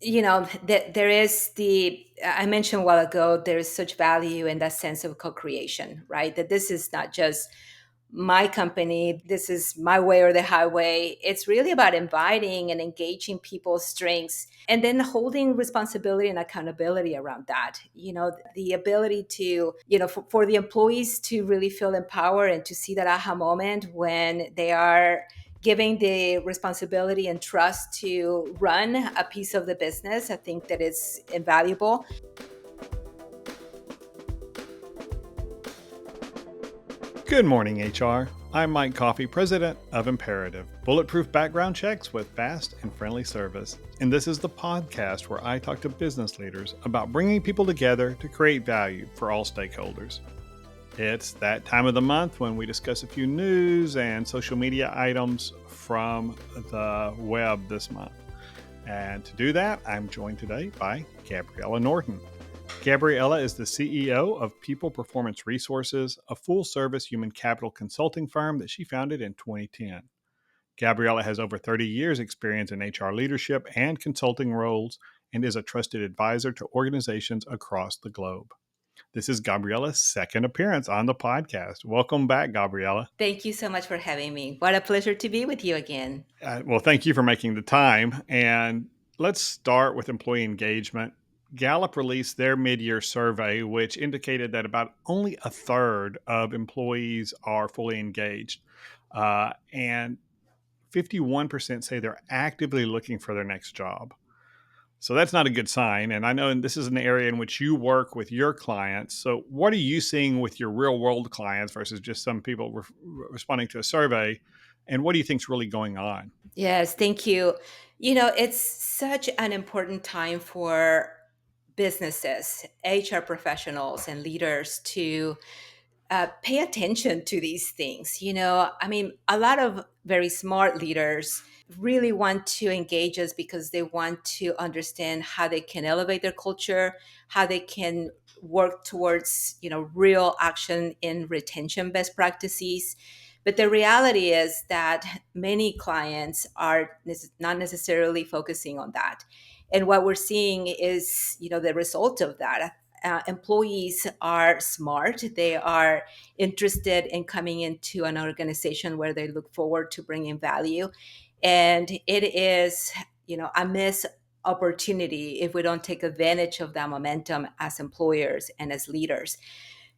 that there is I mentioned a while ago, there is such value in that sense of co-creation, right? That this is not just my company, this is my way or the highway. It's really about inviting and engaging people's strengths and then holding responsibility and accountability around that. The ability to, for the employees to really feel empowered and to see that aha moment when they are giving the responsibility and trust to run a piece of the business. I think that is invaluable. Good morning, HR. I'm Mike Coffey, president of Imperative, bulletproof background checks with fast and friendly service. And this is the podcast where I talk to business leaders about bringing people together to create value for all stakeholders. It's that time of the month when we discuss a few news and social media items from the web this month. And to do that, I'm joined today by Gabriela Norton. Gabriela is the CEO of People Performance Resources, a full-service human capital consulting firm that she founded in 2010. Gabriela has over 30 years' experience in HR leadership and consulting roles and is a trusted advisor to organizations across the globe. This is Gabriela's second appearance on the podcast. Welcome back, Gabriela. Thank you so much for having me. What a pleasure to be with you again. Well, thank you for making the time. And let's start with employee engagement. Gallup released their mid-year survey, which indicated that about only a third of employees are fully engaged. And 51% say they're actively looking for their next job. So that's not a good sign. And I know this is an area in which you work with your clients. So what are you seeing with your real world clients versus just some people responding to a survey? And what do you think is really going on? Yes, thank you. It's such an important time for businesses, HR professionals, and leaders to pay attention to these things. A lot of very smart leaders really want to engage us because they want to understand how they can elevate their culture, how they can work towards, real action in retention best practices. But the reality is that many clients are not necessarily focusing on that. And what we're seeing is, the result of that. Employees are smart. They are interested in coming into an organization where they look forward to bringing value. And it is, a missed opportunity if we don't take advantage of that momentum as employers and as leaders.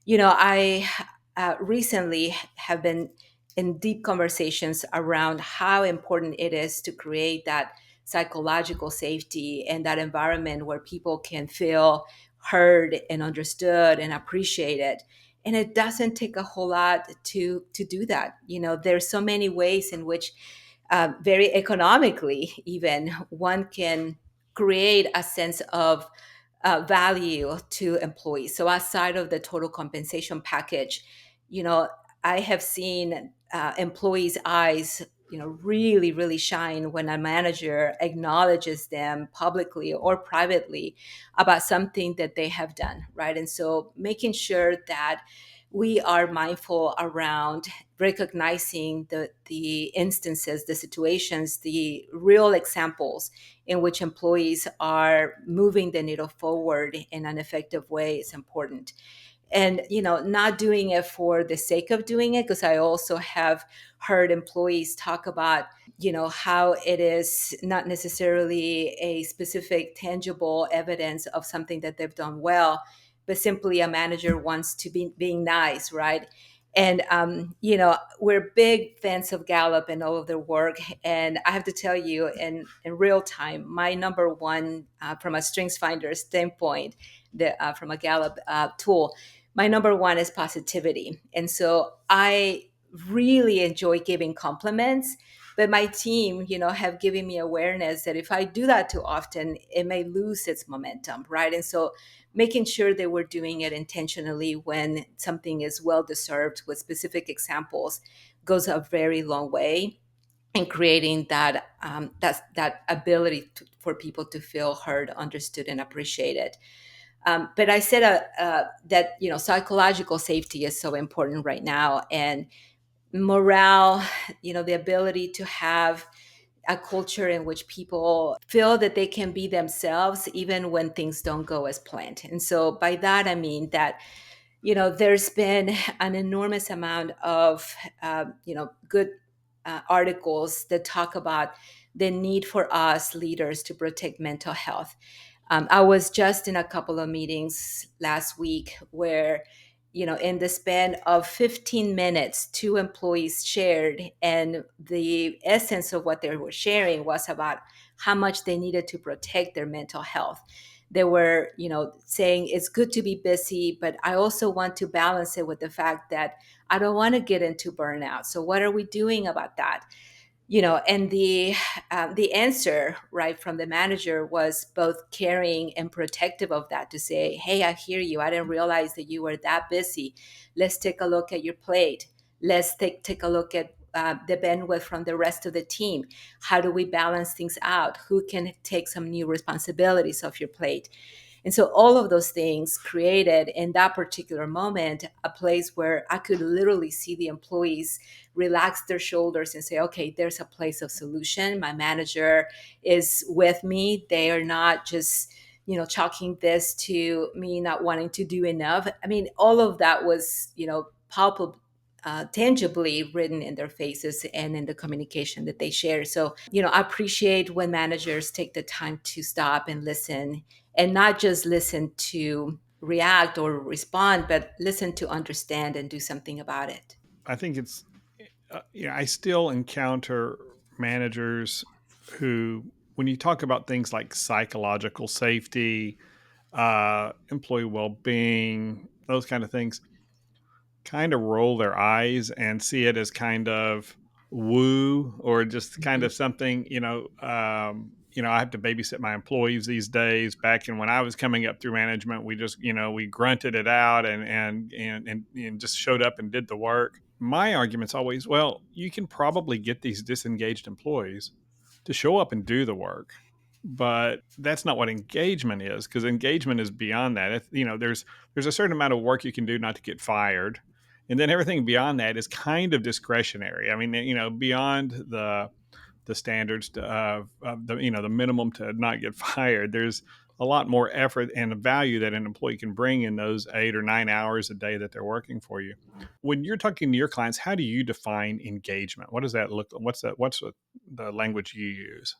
I recently have been in deep conversations around how important it is to create that psychological safety and that environment where people can feel heard and understood and appreciated. And it doesn't take a whole lot to do that. There's so many ways in which very economically even one can create a sense of value to employees. So outside of the total compensation package, you know, I have seen employees' eyes, really, really shine when a manager acknowledges them publicly or privately about something that they have done, right? And so making sure that we are mindful around recognizing the instances, the situations, the real examples in which employees are moving the needle forward in an effective way is important. And not doing it for the sake of doing it, because I also have heard employees talk about how it is not necessarily a specific tangible evidence of something that they've done well, but simply a manager wants to be being nice, right? And we're big fans of Gallup and all of their work. And I have to tell you, in real time, my number one, from a Strengths Finder standpoint, from a Gallup tool, my number one is positivity. And so I really enjoy giving compliments, but my team, have given me awareness that if I do that too often, it may lose its momentum, right? And so making sure that we're doing it intentionally when something is well deserved with specific examples goes a very long way in creating that ability for people to feel heard, understood, and appreciated. But I said that psychological safety is so important right now, and morale, the ability to have a culture in which people feel that they can be themselves even when things don't go as planned. And so by that, I mean that, there's been an enormous amount of, good articles that talk about the need for us leaders to protect mental health. I was just in a couple of meetings last week where, in the span of 15 minutes, two employees shared, and the essence of what they were sharing was about how much they needed to protect their mental health. They were, saying it's good to be busy, but I also want to balance it with the fact that I don't want to get into burnout. So what are we doing about that? And the answer, right, from the manager was both caring and protective of that, to say, hey, I hear you, I didn't realize that you were that busy. Let's take a look at your plate. Let's take a look at the bandwidth from the rest of the team. How do we balance things out? Who can take some new responsibilities off your plate? And so all of those things created in that particular moment a place where I could literally see the employees relax their shoulders and say, okay, there's a place of solution. My manager is with me. They are not just, chalking this to me not wanting to do enough. I mean, all of that was, palpable, tangibly written in their faces and in the communication that they share. So, I appreciate when managers take the time to stop and listen, and not just listen to react or respond, but listen to understand and do something about it. I think it's, I still encounter managers who, when you talk about things like psychological safety, employee well being, those kind of things, kind of roll their eyes and see it as kind of woo, or just kind Mhm. of something, I have to babysit my employees these days. Back in when I was coming up through management, we just, we grunted it out and just showed up and did the work. My argument's always, well, you can probably get these disengaged employees to show up and do the work, but that's not what engagement is, because engagement is beyond that. There's a certain amount of work you can do not to get fired, and then everything beyond that is kind of discretionary. I mean, beyond the standards of the, the minimum to not get fired, there's a lot more effort and value that an employee can bring in those 8 or 9 hours a day that they're working for you. When you're talking to your clients, how do you define engagement? What does that look? What's the language you use?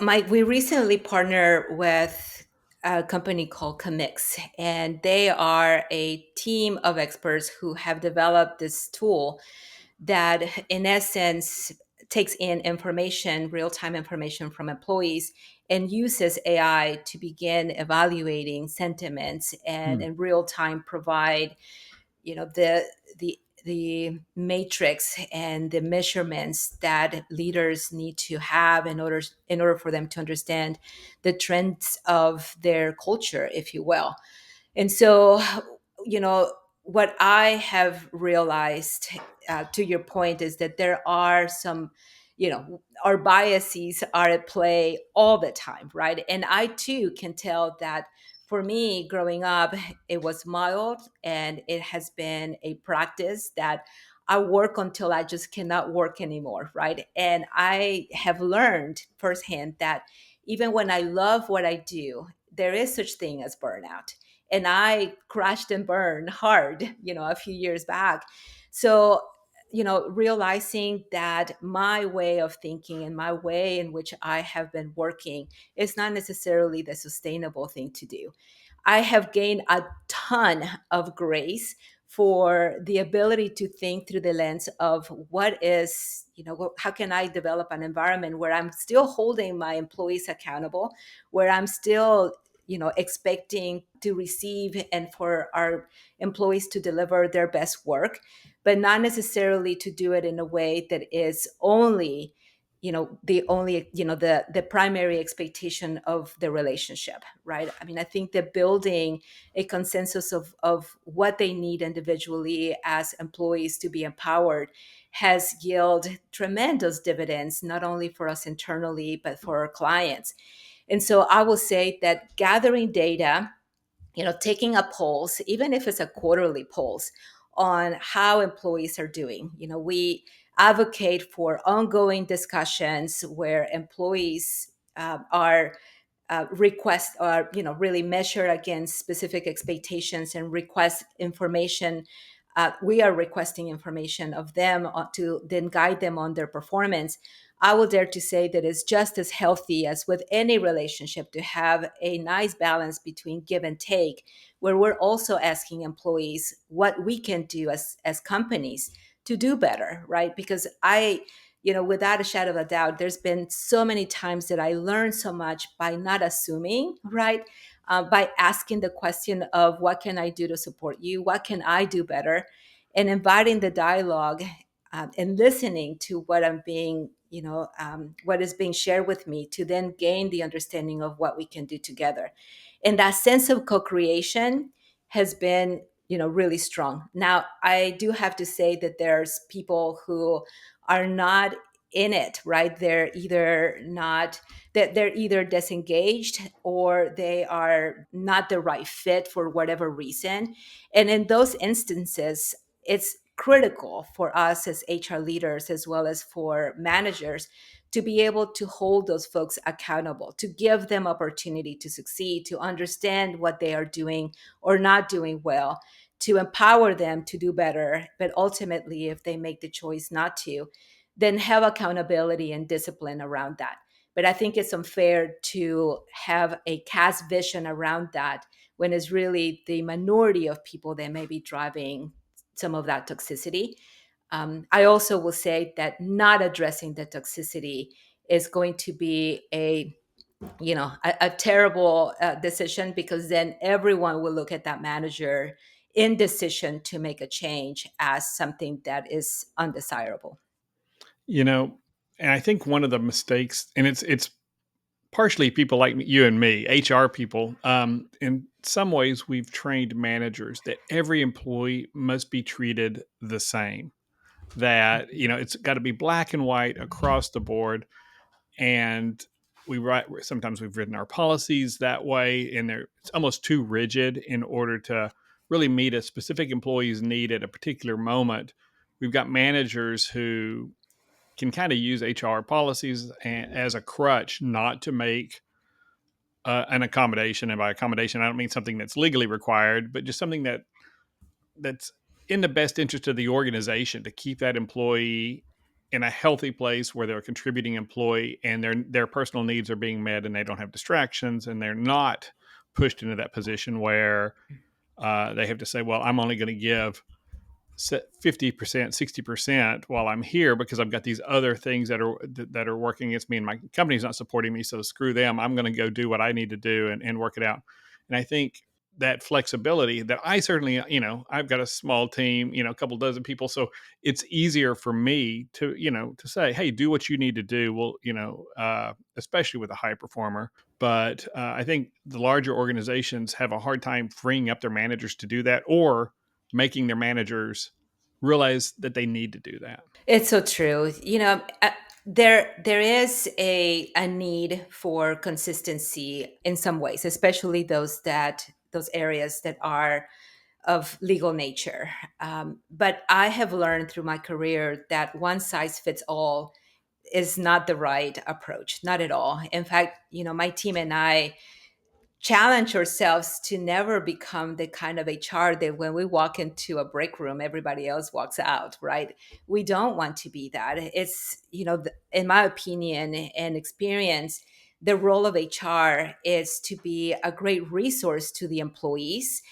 Mike, we recently partnered with a company called Commix, and they are a team of experts who have developed this tool that, in essence, takes in information, real time information from employees, and uses AI to begin evaluating sentiments and Hmm. in real time provide, the matrix and the measurements that leaders need to have in order for them to understand the trends of their culture, if you will. And so, you know, what I have realized, to your point, is that there are some, our biases are at play all the time, right? And I too can tell that for me growing up, it was mild, and it has been a practice that I work until I just cannot work anymore, right? And I have learned firsthand that even when I love what I do, there is such thing as burnout. And I crashed and burned hard, a few years back. So, realizing that my way of thinking and my way in which I have been working is not necessarily the sustainable thing to do. I have gained a ton of grace for the ability to think through the lens of what is, how can I develop an environment where I'm still holding my employees accountable, where I'm still, expecting to receive and for our employees to deliver their best work, but not necessarily to do it in a way that is only, the primary expectation of the relationship, right? I mean, I think that building a consensus of what they need individually as employees to be empowered has yielded tremendous dividends, not only for us internally but for our clients. And so I will say that gathering data, taking a pulse, even if it's a quarterly pulse, on how employees are doing. advocate for ongoing discussions where employees are request or really measure against specific expectations and request information. We are requesting information of them to then guide them on their performance. I will dare to say that it's just as healthy as with any relationship to have a nice balance between give and take, where we're also asking employees what we can do as companies to do better, right? Because without a shadow of a doubt, there's been so many times that I learned so much by not assuming, right? By asking the question of what can I do to support you? What can I do better? And inviting the dialogue and listening to what I'm being, what is being shared with me to then gain the understanding of what we can do together. And that sense of co-creation has been, really strong. Now, I do have to say that there's people who are not in it, right? They're either disengaged or they are not the right fit for whatever reason. And in those instances, it's critical for us as HR leaders as well as for managers to be able to hold those folks accountable, to give them opportunity to succeed, to understand what they are doing or not doing well, to empower them to do better. But ultimately, if they make the choice not to, then have accountability and discipline around that. But I think it's unfair to have a cast vision around that when it's really the minority of people that may be driving some of that toxicity. I also will say that not addressing the toxicity is going to be a terrible decision, because then everyone will look at that manager in decision to make a change as something that is undesirable. You know, and I think one of the mistakes, and it's partially people like you and me, HR people. In some ways, we've trained managers that every employee must be treated the same. That it's got to be black and white across the board. And we write sometimes we've written our policies that way, and it's almost too rigid in order to really meet a specific employee's need at a particular moment. We've got managers who can kind of use HR policies as a crutch not to make an accommodation. And by accommodation, I don't mean something that's legally required, but just something that's in the best interest of the organization to keep that employee in a healthy place where they're a contributing employee and their personal needs are being met and they don't have distractions and they're not pushed into that position where they have to say, well, I'm only going to give 50%, 60% while I'm here because I've got these other things that are working against me and my company's not supporting me. So screw them. I'm going to go do what I need to do and work it out. And I think that flexibility that I certainly, I've got a small team, a couple dozen people. So it's easier for me to say, hey, do what you need to do. Well, especially with a high performer. But I think the larger organizations have a hard time freeing up their managers to do that, or making their managers realize that they need to do that. It's so true. There is a need for consistency in some ways, especially those areas that are of legal nature. But I have learned through my career that one size fits all is not the right approach, not at all. In fact, my team and I challenge ourselves to never become the kind of HR that when we walk into a break room, everybody else walks out, right? We don't want to be that. It's, in my opinion and experience, the role of HR is to be a great resource to the employees,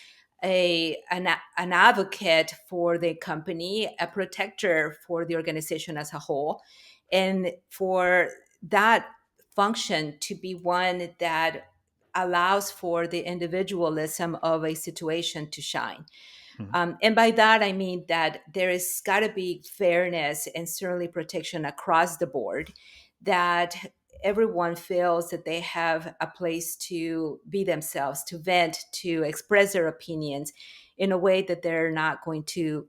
an advocate for the company, a protector for the organization as a whole, and for that function to be one that allows for the individualism of a situation to shine. Mhm. And by that, I mean that there is got to be fairness and certainly protection across the board, that everyone feels that they have a place to be themselves, to vent, to express their opinions in a way that they're not going to,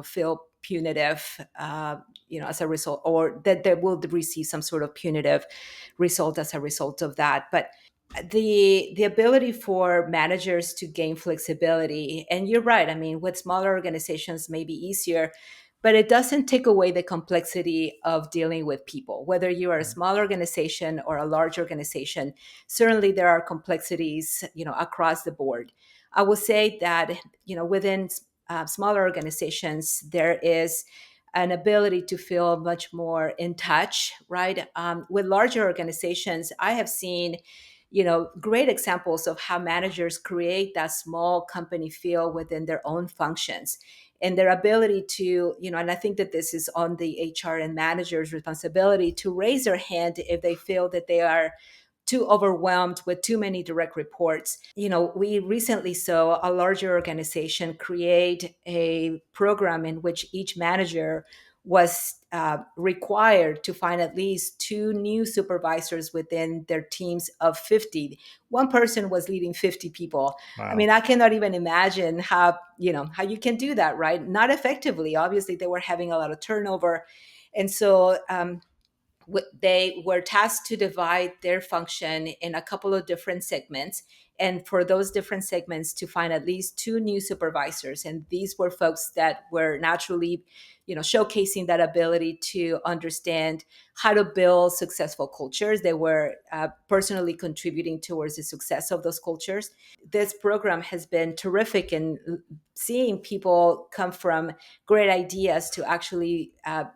feel punitive, as a result, or that they will receive some sort of punitive result as a result of that. But the ability for managers to gain flexibility, and you're right, I mean, with smaller organizations may be easier, but it doesn't take away the complexity of dealing with people. Whether you are a small organization or a large organization, certainly there are complexities, across the board. I will say that, within smaller organizations, there is an ability to feel much more in touch, right? With larger organizations, I have seen, great examples of how managers create that small company feel within their own functions and their ability to, and I think that this is on the HR and managers' responsibility to raise their hand if they feel that they are too overwhelmed with too many direct reports. We recently saw a larger organization create a program in which each manager was required to find at least two new supervisors within their teams of 50. One person was leading 50 people. I Wow. mean, I cannot even imagine how you can do that, right? Not effectively. Obviously, they were having a lot of turnover. And so they were tasked to divide their function in a couple of different segments, and for those different segments to find at least two new supervisors. And these were folks that were naturally, showcasing that ability to understand how to build successful cultures. They were personally contributing towards the success of those cultures. This program has been terrific in seeing people come from great ideas to actually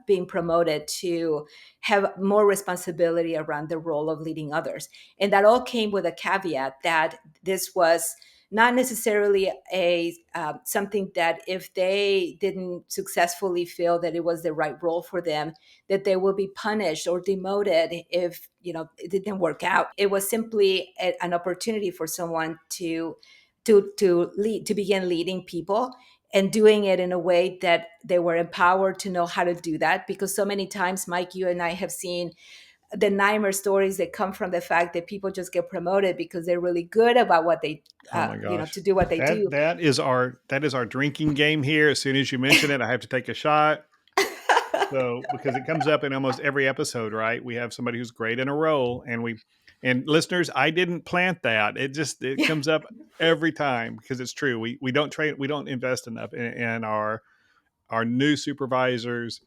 being promoted to have more responsibility around the role of leading others. And that all came with a caveat that this was not necessarily a something that if they didn't successfully feel that it was the right role for them, that they will be punished or demoted if it didn't work out. It was simply an opportunity for someone to lead, to begin leading people, and doing it in a way that they were empowered to know how to do that. Because so many times, Mike, you and I have seen the nightmare stories that come from the fact that people just get promoted because they're really good about what they Oh my gosh. to do what they That do. that is our drinking game here. As soon as you mention it, I have to take a shot. So because it comes up in almost every episode, right? We have somebody who's great in a role, and listeners, I didn't plant that. It Yeah. comes up every time because it's true. We don't invest enough in our new supervisors,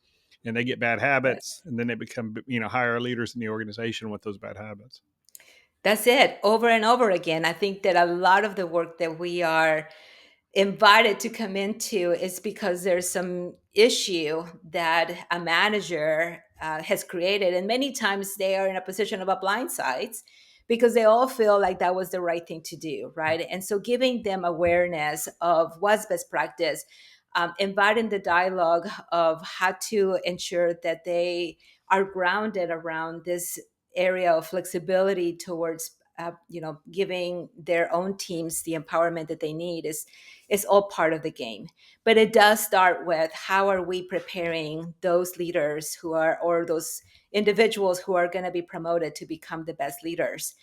and they get bad habits, Yes. and then they become higher leaders in the organization with those bad habits. That's it, over and over again. I think that a lot of the work that we are invited to come into is because there's some issue that a manager has created, and many times they are in a position of a blindsides because they all feel like that was the right thing to do, right? And so giving them awareness of what's best practice, inviting the dialogue of how to ensure that they are grounded around this area of flexibility towards giving their own teams the empowerment that they need is all part of the game. But it does start with how are we preparing those leaders who are, or those individuals who are going to be promoted to become the best leaders.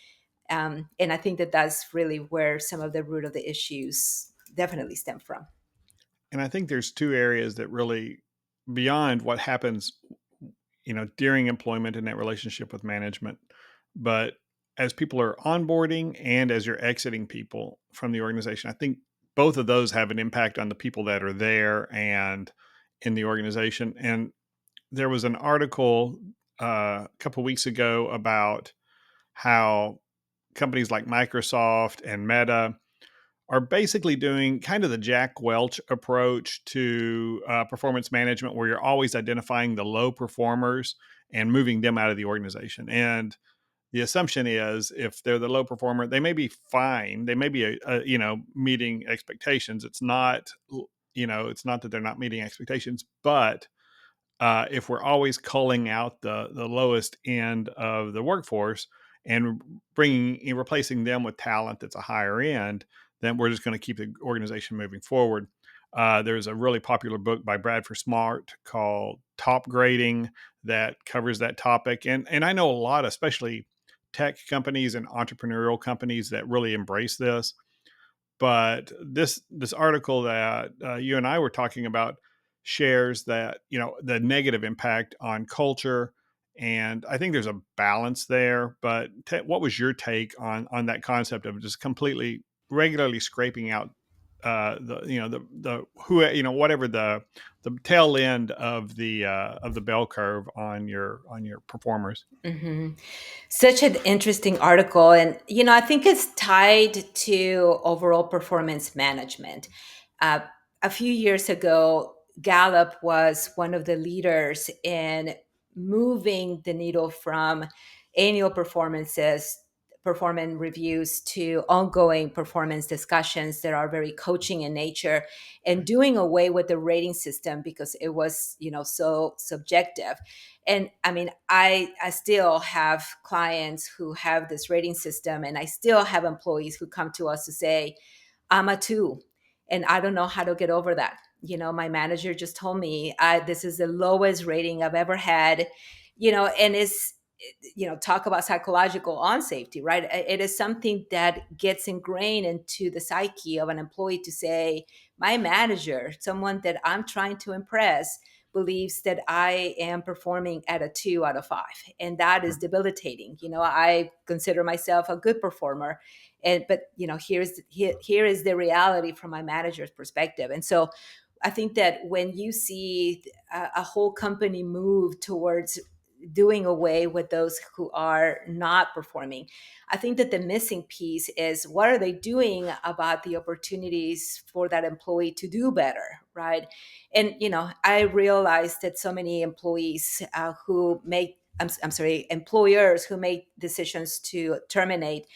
And I think that that's really where some of the root of the issues definitely stem from. And I think there's two areas that really, beyond what happens, during employment in that relationship with management, but as people are onboarding and as you're exiting people from the organization, I think both of those have an impact on the people that are there and in the organization. And there was an article a couple weeks ago about how companies like Microsoft and Meta are basically doing kind of the Jack Welch approach to performance management, where you're always identifying the low performers and moving them out of the organization. And the assumption is, if they're the low performer, they may be fine. They may be, meeting expectations. It's not that they're not meeting expectations, but if we're always culling out the lowest end of the workforce and replacing them with talent that's a higher end, then we're just going to keep the organization moving forward. There's a really popular book by Bradford Smart called Top Grading that covers that topic, and I know a lot, especially tech companies and entrepreneurial companies, that really embrace this. But this article that you and I were talking about shares that the negative impact on culture, and I think there's a balance there. But what was your take on that concept of just completely regularly scraping out the who, whatever the tail end of the bell curve on your performers. Hmm. Such an interesting article. And, I think it's tied to overall performance management. Uh, a few years ago, Gallup was one of the leaders in moving the needle from annual performance reviews to ongoing performance discussions that are very coaching in nature, and Right. doing away with the rating system because it was, so subjective. And I mean, I still have clients who have this rating system, and I still have employees who come to us to say, I'm a two, and I don't know how to get over that. My manager just told me, this is the lowest rating I've ever had. And it's, talk about psychological on safety, right? It is something that gets ingrained into the psyche of an employee to say, my manager, someone that I'm trying to impress, believes that I am performing at a 2 out of 5. And that is debilitating. I consider myself a good performer. But here is the reality from my manager's perspective. And so I think that when you see a whole company move towards doing away with those who are not performing, I think that the missing piece is, what are they doing about the opportunities for that employee to do better, right? And I realize that so many employees who make I'm sorry, employers who make decisions to terminate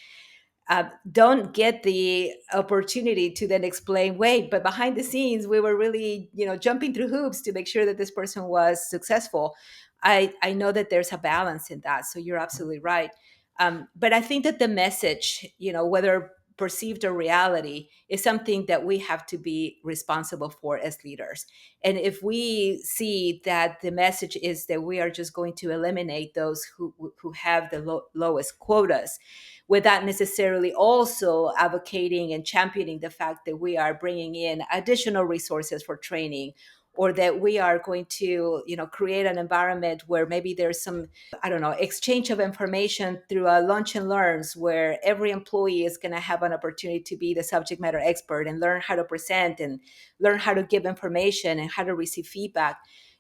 don't get the opportunity to then explain, wait, but behind the scenes we were really, jumping through hoops to make sure that this person was successful. I know that there's a balance in that, so you're absolutely right. But I think that the message, whether perceived or reality, is something that we have to be responsible for as leaders. And if we see that the message is that we are just going to eliminate those who have the lowest quotas, without necessarily also advocating and championing the fact that we are bringing in additional resources for training, or that we are going to, create an environment where maybe there's some, I don't know, exchange of information through a lunch and learns, where every employee is going to have an opportunity to be the subject matter expert and learn how to present and learn how to give information and how to receive feedback.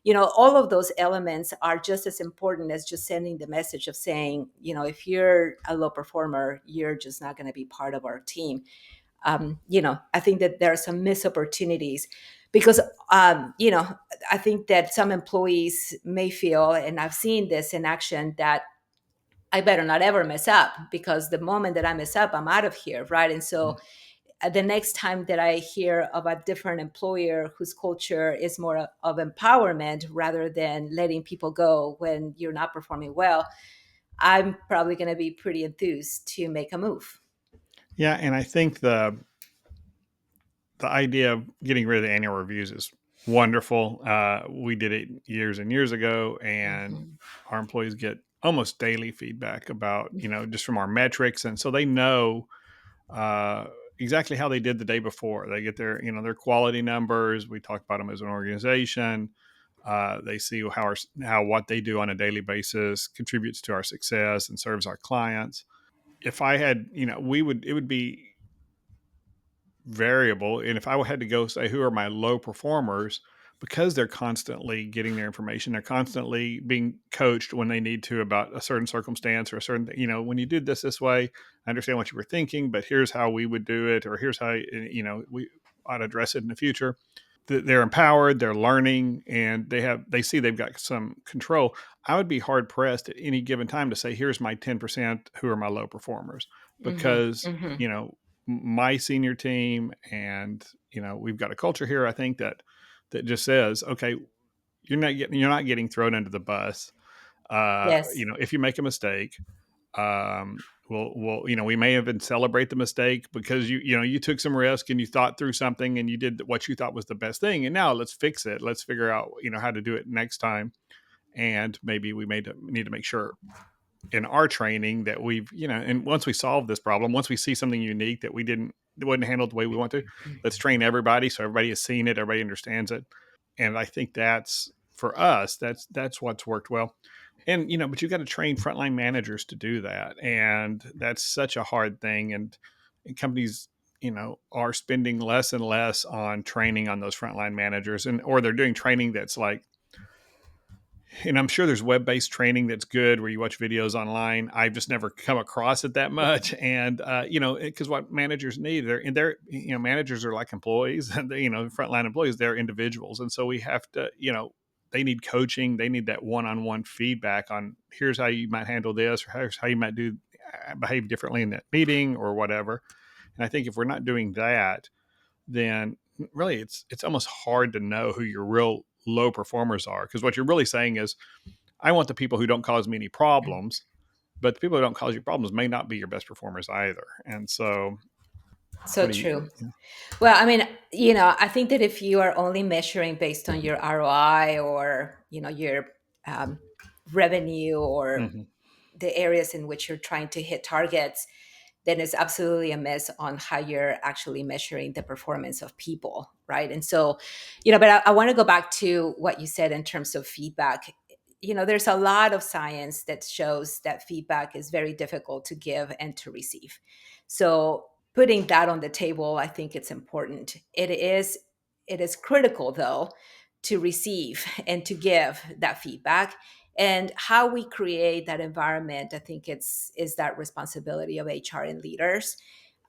All of those elements are just as important as just sending the message of saying, if you're a low performer, you're just not going to be part of our team. I think that there are some missed opportunities because, I think that some employees may feel, and I've seen this in action, that I better not ever mess up, because the moment that I mess up, I'm out of here, right? And so the next time that I hear of a different employer whose culture is more of empowerment rather than letting people go when you're not performing well, I'm probably going to be pretty enthused to make a move. Yeah, and I think the idea of getting rid of the annual reviews is wonderful. We did it years and years ago, and Mhm. our employees get almost daily feedback about, just from our metrics, and so they know uh, exactly how they did the day before. They get their, their quality numbers. We talk about them as an organization. They see how what they do on a daily basis contributes to our success and serves our clients. If I had, it would be variable. And if I had to go say who are my low performers, because they're constantly getting their information, they're constantly being coached when they need to about a certain circumstance or a certain, when you did this way, I understand what you were thinking, but here's how we would do it, or here's how, we ought to address it in the future. They're empowered, they're learning, and they see they've got some control. I would be hard pressed at any given time to say, here's my 10% who are my low performers, Mhm. because, Mhm. my senior team, and, we've got a culture here, I think, that just says, okay, you're not getting thrown under the bus. Yes. If you make a mistake, we may even celebrate the mistake because you took some risk and you thought through something and you did what you thought was the best thing, and now let's fix it. Let's figure out how to do it next time, and maybe we need to make sure in our training that we've and once we solve this problem, once we see something unique that wasn't handled the way we want to, let's train everybody so everybody has seen it, everybody understands it. And I think that's, for us, that's what's worked well. And but you've got to train frontline managers to do that, and that's such a hard thing. And companies, are spending less and less on training on those frontline managers, and or they're doing training that's like, and I'm sure there's web-based training that's good where you watch videos online. I've just never come across it that much. And, because what managers need, managers are like employees and, frontline employees, they're individuals. And so we have to, they need coaching. They need that one-on-one feedback on here's how you might handle this, or here's how you might behave differently in that meeting or whatever. And I think if we're not doing that, then really it's almost hard to know who your real low performers are, because what you're really saying is I want the people who don't cause me any problems, but the people who don't cause you problems may not be your best performers either. And so So what do you true. Well, I mean, I think that if you are only measuring based on your ROI or, your um, revenue or Mhm. the areas in which you're trying to hit targets, then it's absolutely a miss on how you're actually measuring the performance of people, right? And so, but I want to go back to what you said in terms of feedback. There's a lot of science that shows that feedback is very difficult to give and to receive. So putting that on the table, I think it's important. It is critical though to receive and to give that feedback, and how we create that environment. I think is that responsibility of HR and leaders.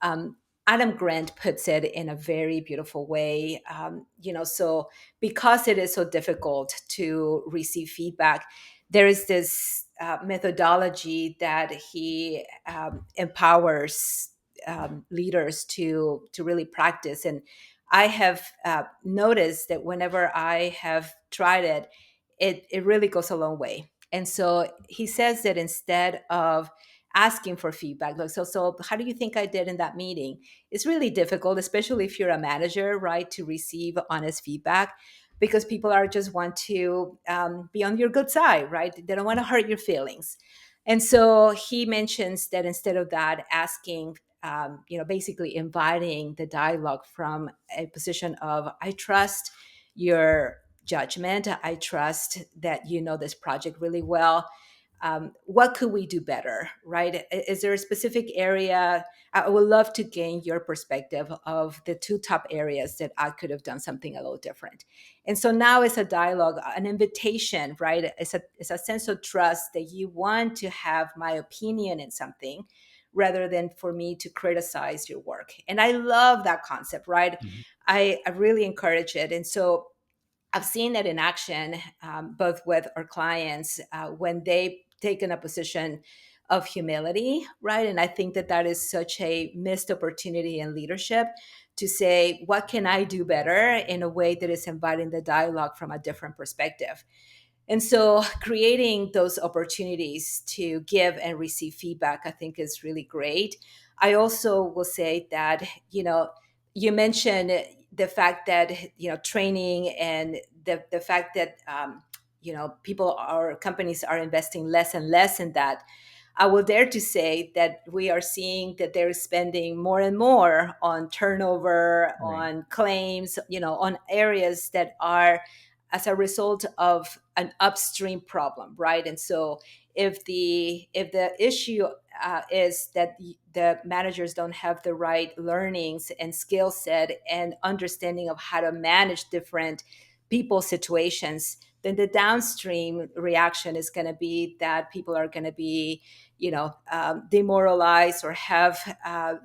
um, Adam Grant puts it in a very beautiful way. So because it is so difficult to receive feedback, there is this methodology that he empowers leaders to really practice. And I have noticed that whenever I have tried it, it really goes a long way. And so he says that instead of asking for feedback, like, so how do you think I did in that meeting? It's really difficult, especially if you're a manager, right, to receive honest feedback, because people are just want to be on your good side, right? They don't want to hurt your feelings. And so he mentions that instead of that, asking, basically inviting the dialogue from a position of, I trust your judgment. I trust that you know this project really well. What could we do better, right? Is there a specific area? I would love to gain your perspective of the two top areas that I could have done something a little different. And so now it's a dialogue, an invitation, right? It's a sense of trust that you want to have my opinion in something rather than for me to criticize your work. And I love that concept, right? Mhm. I really encourage it. And so I've seen it in action, both with our clients when they taken a position of humility, right? And I think that that is such a missed opportunity in leadership, to say, what can I do better in a way that is inviting the dialogue from a different perspective? And so creating those opportunities to give and receive feedback, I think, is really great. I also will say that, you mentioned the fact that, training and the fact that, people or companies are investing less and less in that. I will dare to say that we are seeing that they're spending more and more on turnover, Right. on claims, on areas that are as a result of an upstream problem, right? And so if the issue is that the managers don't have the right learnings and skill set and understanding of how to manage different people situations, then the downstream reaction is going to be that people are going to be, demoralized or have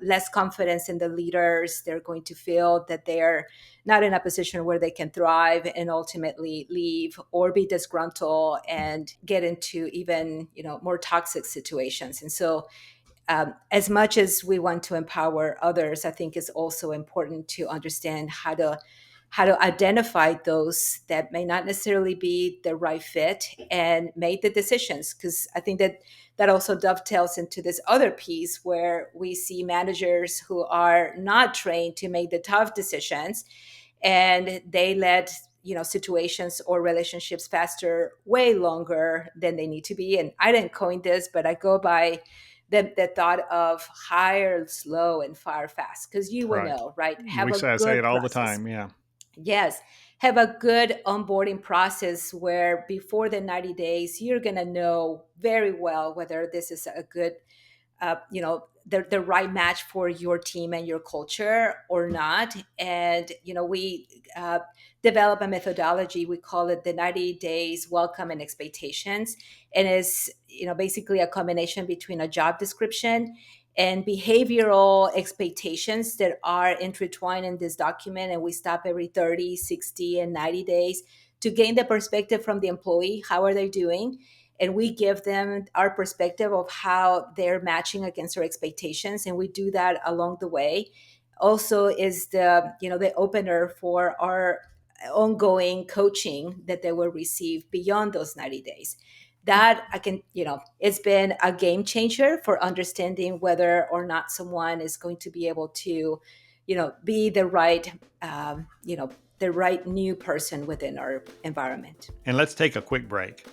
less confidence in the leaders. They're going to feel that they're not in a position where they can thrive, and ultimately leave or be disgruntled and get into even, more toxic situations. And so as much as we want to empower others, I think it's also important to understand how to identify those that may not necessarily be the right fit and make the decisions. Because I think that also dovetails into this other piece where we see managers who are not trained to make the tough decisions, and they let, situations or relationships faster way longer than they need to be. And I didn't coin this, but I go by the thought of hire slow and fire fast, because you will Right. know, right? Have We a say good it all the process. time. Yeah. Yes. Have a good onboarding process where before the 90 days, you're going to know very well whether this is a good the right match for your team and your culture or not. And we develop a methodology. We call it the 90 days welcome and expectations, and is basically a combination between a job description and behavioral expectations that are intertwined in this document. And we stop every 30, 60, and 90 days to gain the perspective from the employee. How are they doing? And we give them our perspective of how they're matching against our expectations, and we do that along the way. Also is the opener for our ongoing coaching that they will receive beyond those 90 days. That I can, it's been a game changer for understanding whether or not someone is going to be able to be the right new person within our environment. And let's take a quick break.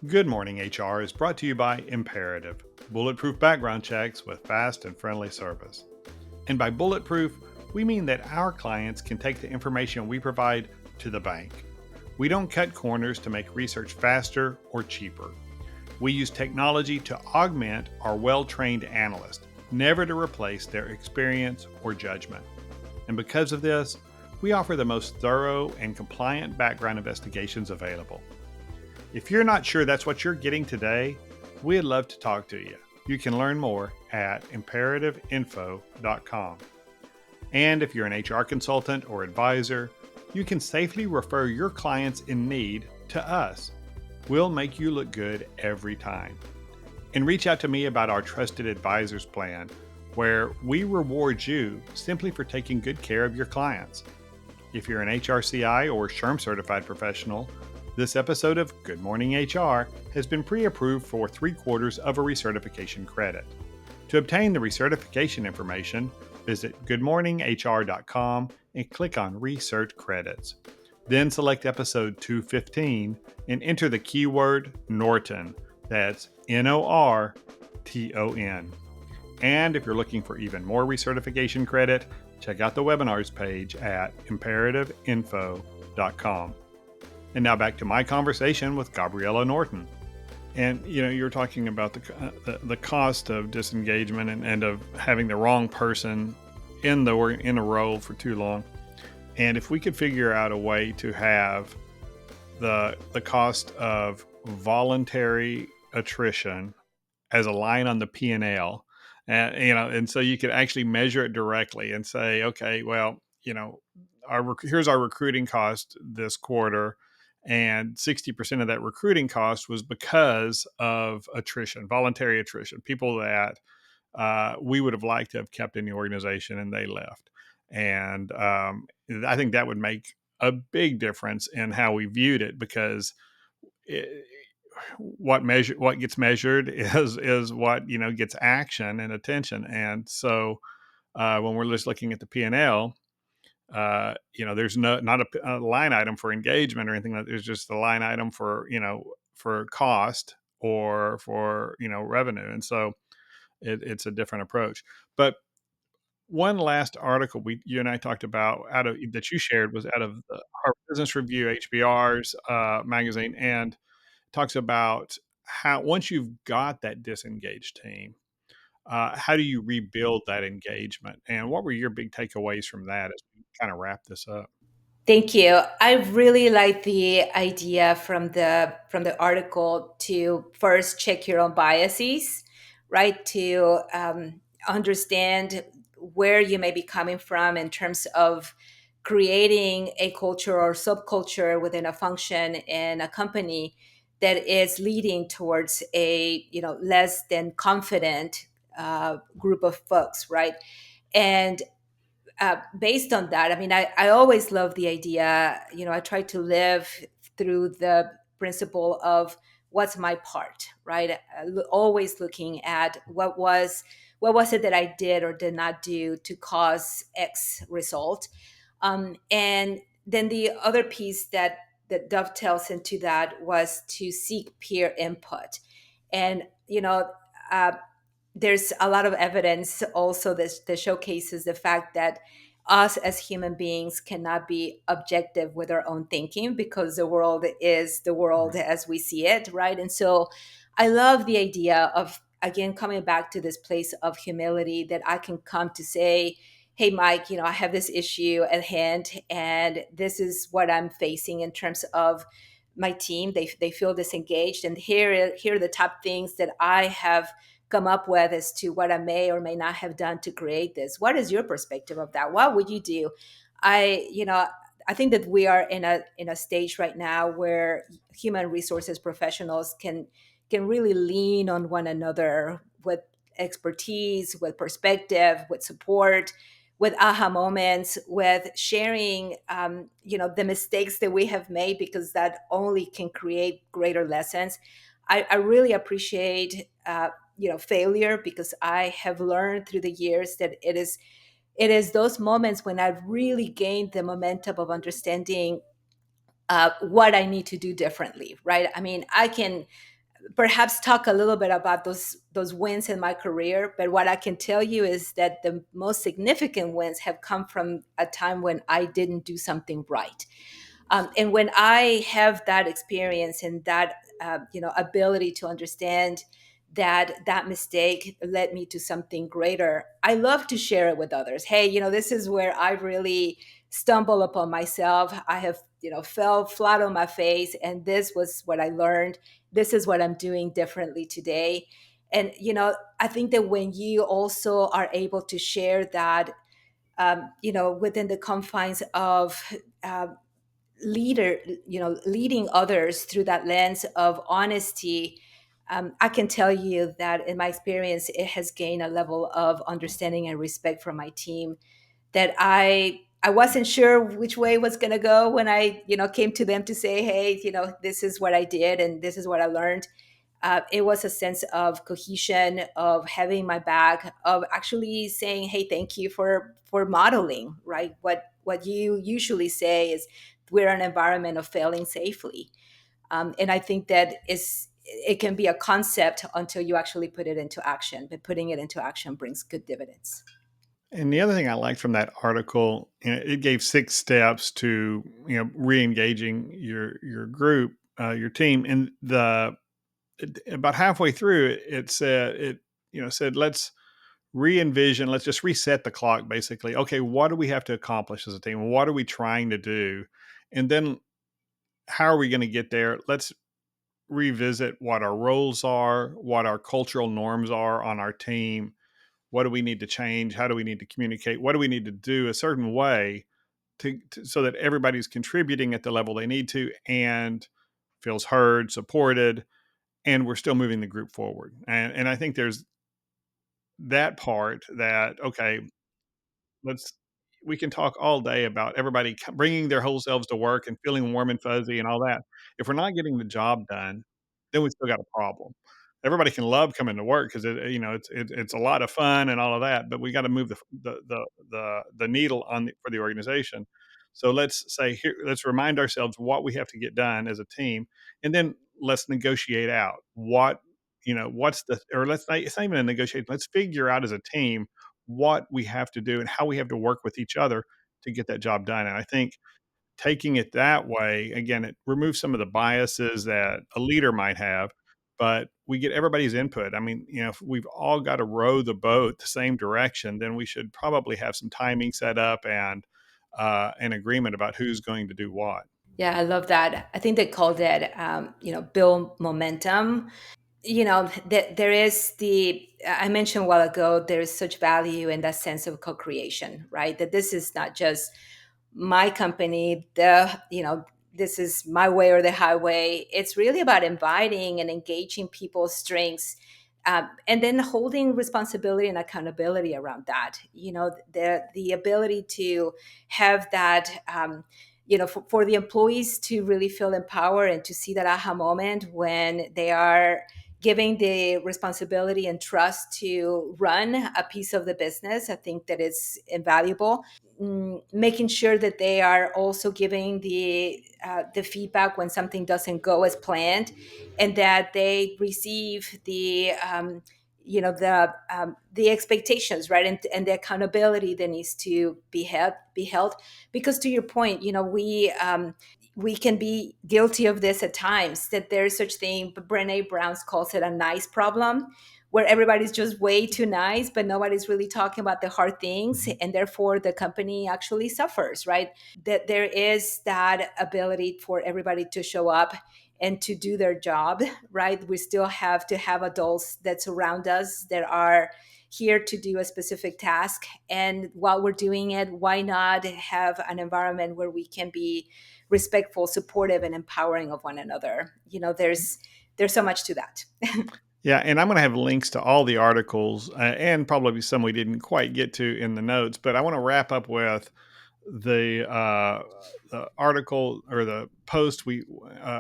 Good Morning HR is brought to you by Imperative, bulletproof background checks with fast and friendly service. And by bulletproof, we mean that our clients can take the information we provide to the bank. We don't cut corners to make research faster or cheaper. We use technology to augment our well-trained analysts, never to replace their experience or judgment. And because of this, we offer the most thorough and compliant background investigations available. If you're not sure that's what you're getting today, we'd love to talk to you. You can learn more at imperativeinfo.com. And if you're an HR consultant or advisor, you can safely refer your clients in need to us. We'll make you look good every time. And reach out to me about our Trusted Advisors plan, where we reward you simply for taking good care of your clients. If you're an HRCI or SHRM certified professional, this episode of Good Morning HR has been pre-approved for 3/4 of a recertification credit. To obtain the recertification information, visit goodmorninghr.com and click on Research Credits. Then select episode 215 and enter the keyword Norton. That's Norton. And if you're looking for even more recertification credit, check out the webinars page at imperativeinfo.com. And now back to my conversation with Gabriela Norton. And you're talking about the cost of disengagement and of having the wrong person in a role for too long. And if we could figure out a way to have the cost of voluntary attrition as a line on the P&L, and so you could actually measure it directly and say, okay, well, here's our recruiting cost this quarter, and 60% of that recruiting cost was because of attrition, voluntary attrition, people that we would have liked to have kept in the organization and they left. And I think that would make a big difference in how we viewed it, because what gets measured is what gets action and attention. And so when we're just looking at the P&L, there's not a line item for engagement or anything like that. There's just a line item for cost or for revenue. And so it's a different approach. But one last article you and I talked about that you shared was out of the Harvard Business Review, HBR's magazine, and talks about how once you've got that disengaged team, how do you rebuild that engagement? And what were your big takeaways from that as we kind of wrap this up? Thank you. I really like the idea from the article to first check your own biases, right? To understand where you may be coming from in terms of creating a culture or subculture within a function in a company that is leading towards a less than confident group of folks, right? And based on that, I mean, I always love the idea, I try to live through the principle of what's my part, right? Always looking at what was it that I did or did not do to cause X result. And then the other piece that dovetails into that was to seek peer input. And, uh, there's a lot of evidence also that showcases the fact that us as human beings cannot be objective with our own thinking, because the world is the world Right. as we see it, right? And so I love the idea of again, coming back to this place of humility that I can come to say, hey, Mike, I have this issue at hand, and this is what I'm facing in terms of my team. They feel disengaged, and here are the top things that I have come up with as to what I may or may not have done to create this. What is your perspective of that? What would you do? I think that we are in a stage right now where human resources professionals can really lean on one another with expertise, with perspective, with support, with aha moments, with sharing, the mistakes that we have made, because that only can create greater lessons. I really appreciate, failure, because I have learned through the years that it is those moments when I've really gained the momentum of understanding what I need to do differently, right? I mean, I can perhaps talk a little bit about those wins in my career, but what I can tell you is that the most significant wins have come from a time when I didn't do something right. And when I have that experience and that ability to understand that mistake led me to something greater, I love to share it with others. Hey, this is where I really stumble upon myself. I have fell flat on my face, and this was what I learned. This is what I'm doing differently today. And I think that when you also are able to share that, within the confines of leader leading others through that lens of honesty, I can tell you that in my experience it has gained a level of understanding and respect from my team that I wasn't sure which way it was going to go when I came to them to say, hey, this is what I did and this is what I learned. It was a sense of cohesion, of having my back, of actually saying, "Hey, thank you for modeling." Right? What you usually say is, "We're an environment of failing safely," and I think that is it can be a concept until you actually put it into action. But putting it into action brings good dividends. And the other thing I liked from that article, it gave 6 steps to re-engaging your group, your team, and about halfway through it said let's re-envision, let's just reset the clock. Basically, okay, what do we have to accomplish as a team? What are we trying to do? And then how are we going to get there? Let's revisit what our roles are, what our cultural norms are on our team. What do we need to change? How do we need to communicate? What do we need to do a certain way so that everybody's contributing at the level they need to and feels heard, supported, and we're still moving the group forward. And I think there's that part that, okay, let's we can talk all day about everybody bringing their whole selves to work and feeling warm and fuzzy and all that. If we're not getting the job done, then we still got a problem. Everybody can love coming to work because it's a lot of fun and all of that, but we got to move the needle for the organization. So let's say here, let's remind ourselves what we have to get done as a team, and then let's negotiate out what's the or let's not, it's not even a negotiation. Let's figure out as a team what we have to do and how we have to work with each other to get that job done. And I think taking it that way, again, it removes some of the biases that a leader might have, but we get everybody's input. I mean, if we've all got to row the boat the same direction, then we should probably have some timing set up and an agreement about who's going to do what. Yeah, I love that. I think they called it, build momentum. That there is the I mentioned a while ago, there is such value in that sense of co-creation, right? That this is not just my company, this is my way or the highway. It's really about inviting and engaging people's strengths, and then holding responsibility and accountability around that. The ability to have that, for the employees to really feel empowered and to see that aha moment when they are giving the responsibility and trust to run a piece of the business. I think that is invaluable. Making sure that they are also giving the feedback when something doesn't go as planned, and that they receive the expectations, right, and the accountability that needs to be held. Because to your point, we can be guilty of this at times, that there's such thing, but Brene Brown calls it a nice problem, where everybody's just way too nice, but nobody's really talking about the hard things, Mhm. and therefore the company actually suffers, right? That there is that ability for everybody to show up and to do their job, right? We still have to have adults that surround us that are here to do a specific task. And while we're doing it, why not have an environment where we can be respectful, supportive, and empowering of one another? There's so much to that. Yeah, and I'm going to have links to all the articles and probably some we didn't quite get to in the notes, but I want to wrap up with the article or the post we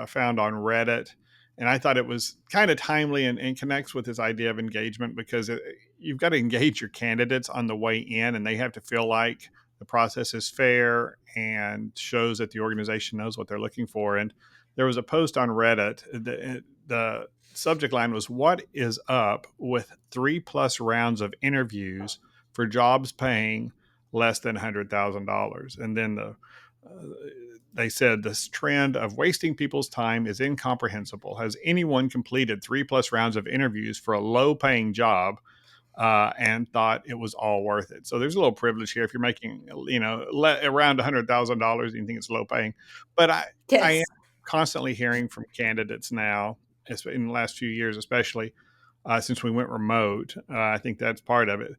found on Reddit, and I thought it was kind of timely and connects with this idea of engagement because you've got to engage your candidates on the way in, and they have to feel like the process is fair and shows that the organization knows what they're looking for. And there was a post on Reddit. The subject line was, "What is up with 3+ rounds of interviews for jobs paying less than $100,000?" And then uh, they said this trend of wasting people's time is incomprehensible. Has anyone completed 3+ rounds of interviews for a low paying job and thought it was all worth it? So there's a little privilege here if you're making, around $100,000 and you think it's low paying. But I am Yes. constantly hearing from candidates now, in the last few years, especially since we went remote. I think that's part of it,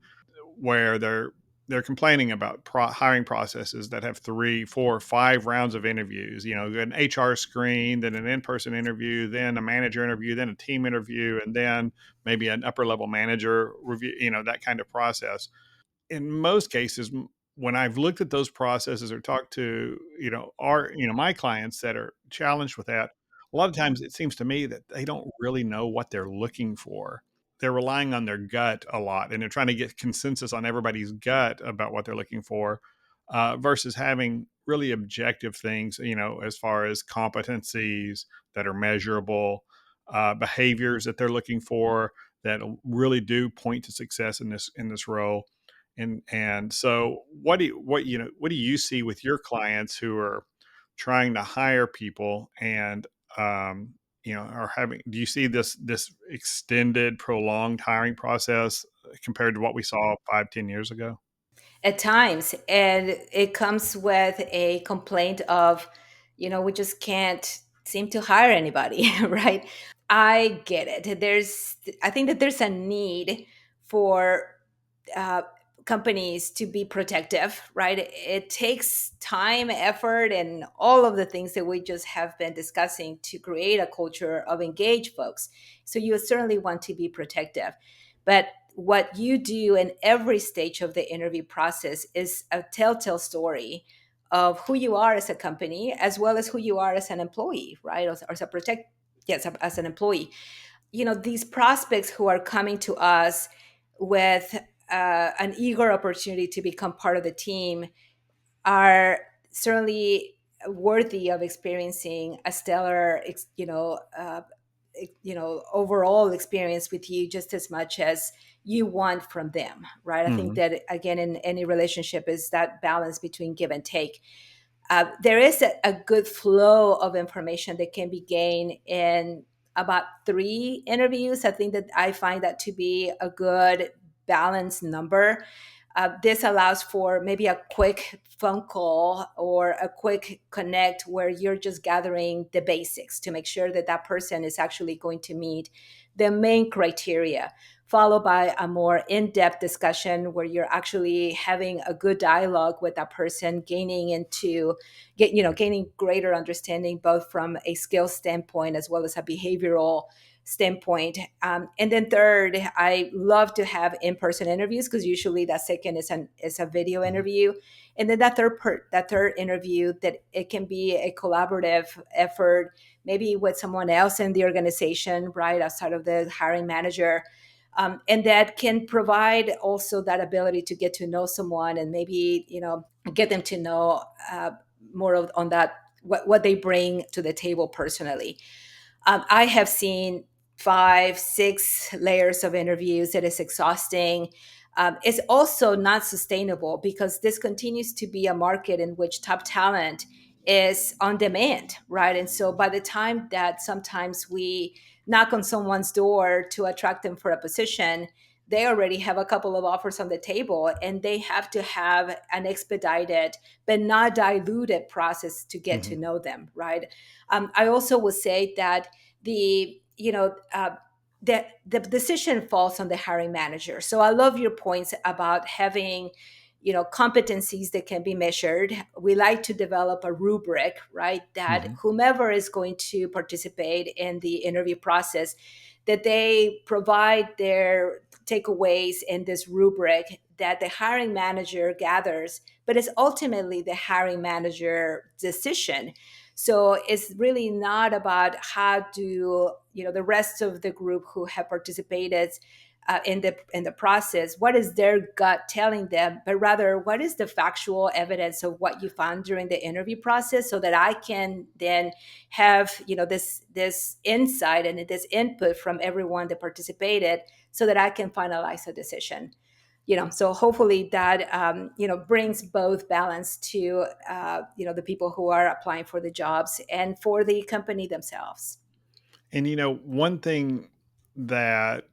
where they're complaining about hiring processes that have 3, 4, 5 rounds of interviews. An HR screen, then an in-person interview, then a manager interview, then a team interview, and then maybe an upper level manager review. That kind of process. In most cases, when I've looked at those processes or talked to my clients that are challenged with that, a lot of times it seems to me that they don't really know what they're looking for. They're relying on their gut a lot, and they're trying to get consensus on everybody's gut about what they're looking for, versus having really objective things, as far as competencies that are measurable, behaviors that they're looking for that really do point to success in this role. And so what do you see with your clients who are trying to hire people and are having, do you see this extended prolonged hiring process compared to what we saw 5-10 years ago? At times, and it comes with a complaint of, we just can't seem to hire anybody. Right? I get it. I think that there's a need for uh, companies to be protective, right? It takes time, effort, and all of the things that we just have been discussing to create a culture of engaged folks. So you certainly want to be protective. But what you do in every stage of the interview process is a telltale story of who you are as a company, as well as who you are as an employee, right? Or as a protect, yes, as an employee. These prospects who are coming to us with an eager opportunity to become part of the team are certainly worthy of experiencing a stellar, overall experience with you, just as much as you want from them, right? I think Hmm. that, again, in any relationship, is that balance between give and take. There is a good flow of information that can be gained in about 3 interviews. I think that I find that to be a good balanced number. This allows for maybe a quick phone call or a quick connect where you're just gathering the basics to make sure that that person is actually going to meet the main criteria, followed by a more in-depth discussion where you're actually having a good dialogue with that person, gaining greater understanding, both from a skill standpoint as well as a behavioral standpoint. And then third, I love to have in-person interviews, because usually that second is a video Hmm. interview. And then that third interview, that it can be a collaborative effort, maybe with someone else in the organization, right, outside of the hiring manager. And that can provide also that ability to get to know someone, and maybe get them to know more on that, what they bring to the table personally. I have seen 5, 6 layers of interviews. It is exhausting. It's also not sustainable, because this continues to be a market in which top talent is on demand, right? And so by the time that sometimes we knock on someone's door to attract them for a position, they already have a couple of offers on the table, and they have to have an expedited but not diluted process to get to Hmm. know them, right? I also would say that the you know the decision falls on the hiring manager. So I love your points about having competencies that can be measured. We like to develop a rubric, right, that Hmm. whomever is going to participate in the interview process, that they provide their takeaways in this rubric that the hiring manager gathers, but it's ultimately the hiring manager decision. So it's really not about how do the rest of the group who have participated in the process, what is their gut telling them, but rather what is the factual evidence of what you found during the interview process, so that I can then have this insight and this input from everyone that participated, so that I can finalize a decision. So hopefully that brings both balance to the people who are applying for the jobs and for the company themselves. And one thing that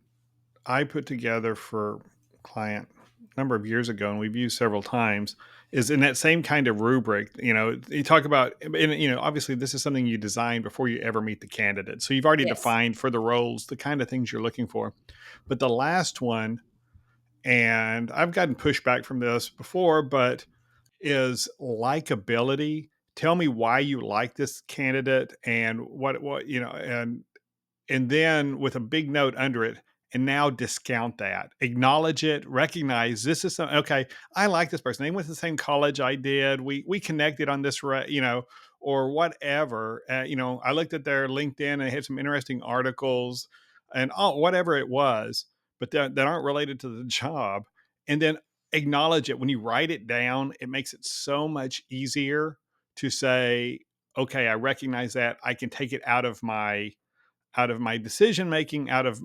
I put together for a client a number of years ago, and we've used several times, is in that same kind of rubric. You talk about, and obviously this is something you design before you ever meet the candidate. So you've already Yes. defined for the roles the kind of things you're looking for. But the last one, and I've gotten pushback from this before, but is likability. Tell me why you like this candidate and what and then with a big note under it, and now discount that, acknowledge it, recognize this is okay, I like this person, they went to the same college I did, we connected on this, or whatever. I looked at their LinkedIn and they had some interesting articles and whatever it was, but that aren't related to the job. And then acknowledge it. When you write it down, it makes it so much easier to say, okay, I recognize that, I can take it out of my decision making, out of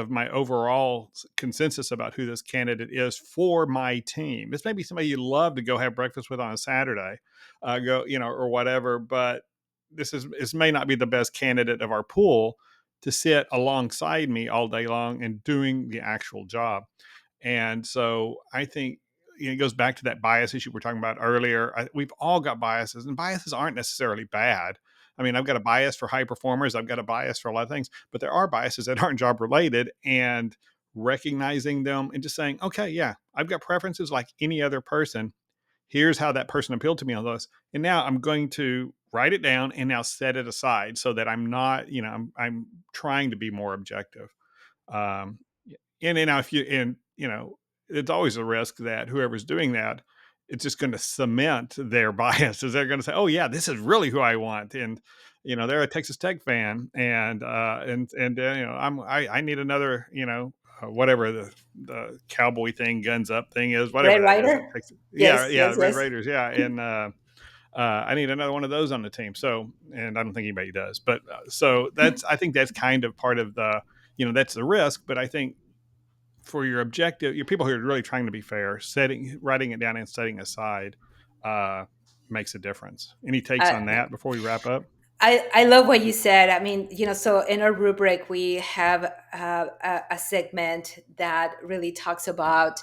my overall consensus about who this candidate is for my team. This may be somebody you love to go have breakfast with on a Saturday, or whatever. But this may not be the best candidate of our pool to sit alongside me all day long and doing the actual job. And so I think it goes back to that bias issue we are talking about earlier. We've all got biases, and biases aren't necessarily bad. I mean, I've got a bias for high performers. I've got a bias for a lot of things, but there are biases that aren't job related, and recognizing them and just saying, okay, yeah, I've got preferences like any other person. Here's how that person appealed to me on this. And now I'm going to write it down and now set it aside so that I'm not, I'm trying to be more objective. Um, and now if you and it's always a risk that whoever's doing that, it's just going to cement their biases. They're going to say, "Oh yeah, this is really who I want," and they're a Texas Tech fan, and I need another whatever the cowboy thing, guns up thing is, whatever Red that is. Rider. Yeah, Yes, yeah, yes, Red yes. Raiders, yeah, and I need another one of those on the team. So, and I don't think anybody does, but so I think that's kind of part of the, that's the risk. But I think for your objective, your people who are really trying to be fair, writing it down and setting aside, uh, makes a difference. Any takes Uh, on that before we wrap up? I love what you said. I mean, so in our rubric, we have a segment that really talks about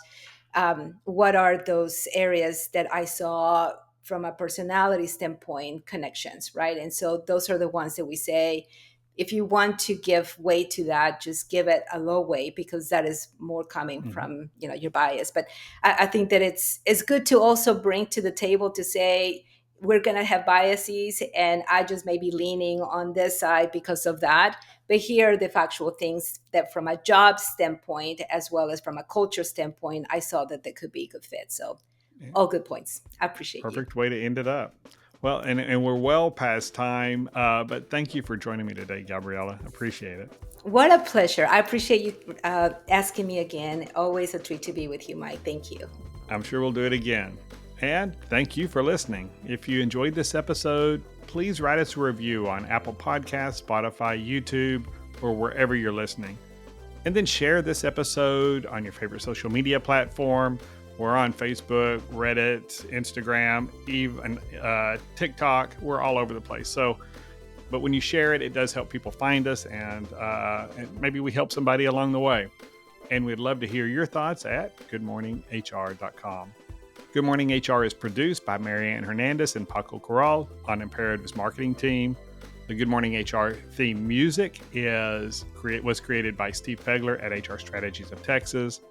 what are those areas that I saw from a personality standpoint connections, right? And so those are the ones that we say, if you want to give weight to that, just give it a low weight, because that is more coming Mm-hmm. from your bias. But I think that it's good to also bring to the table to say, we're going to have biases, and I just may be leaning on this side because of that. But here are the factual things that from a job standpoint, as well as from a culture standpoint, I saw that they could be a good fit. So Yeah. all good points. I appreciate you. Perfect way to end it up. Well, and we're well past time, but thank you for joining me today, Gabriela. Appreciate it. What a pleasure. I appreciate you asking me again. Always a treat to be with you, Mike. Thank you. I'm sure we'll do it again. And thank you for listening. If you enjoyed this episode, please write us a review on Apple Podcasts, Spotify, YouTube, or wherever you're listening. And then share this episode on your favorite social media platform, We're on Facebook, Reddit, Instagram, even TikTok. We're all over the place. So, but when you share it, it does help people find us, and maybe we help somebody along the way. And we'd love to hear your thoughts at goodmorninghr.com. Good Morning HR is produced by Marianne Hernandez and Paco Corral on Imperative's marketing team. The Good Morning HR theme music was created by Steve Pegler at HR Strategies of Texas.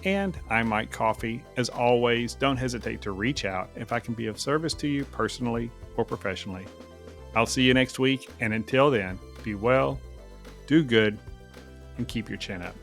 And I'm Mike Coffey. As always, don't hesitate to reach out if I can be of service to you personally or professionally. I'll see you next week, and until then, be well, do good, and keep your chin up.